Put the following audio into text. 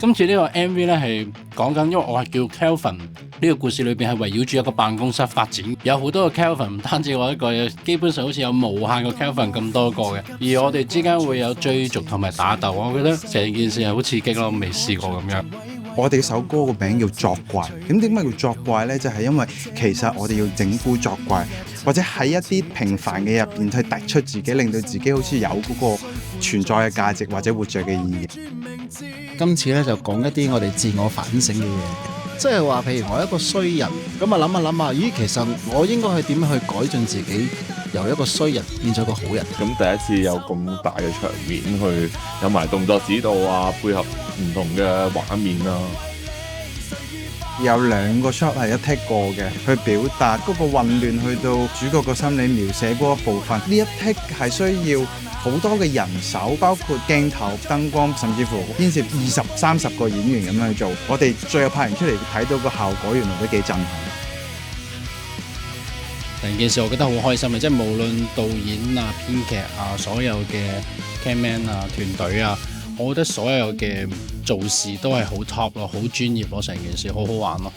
今次呢個 MV 咧係講緊，因為我係叫 Kelvin，呢個故事裏邊係圍繞住一個辦公室發展，有好多個 Kelvin，唔單止我一個，基本上好似有無限個 Kelvin 咁多個嘅，而我哋之間會有追逐同埋打鬥，我覺得成件事係好刺激咯，未試過咁樣。我哋首歌個名叫作怪，咁點解叫作怪呢？就係因為其實我哋要整蠱作怪，或者喺一啲平凡嘅入邊去突出自己，令到自己好似有嗰個存在嘅價值或者活着嘅意義。今次咧就講一啲我哋自我反省嘅嘢，即係話譬如我一個衰人，咁啊諗下，咦，其實我應該係點樣去改進自己，由一個衰人變咗個好人。咁第一次有咁大嘅場面去有埋動作指導啊，配合唔同嘅畫面啊。有2個 shot 係一 take 過嘅，去表達嗰個混亂，去到主角個心理描寫嗰一部分。呢一 take 係需要好多嘅人手，包括鏡頭、燈光，甚至乎牽涉20-30個演員咁樣去做。我哋最後拍完出嚟睇到個效果，原來都幾震撼。成件事我覺得好開心嘅，即係無論導演啊、編劇啊、所有嘅 cameraman 啊、團隊啊，我覺得所有嘅做事都係好 top 咯，好專業咯，成件事好好玩咯。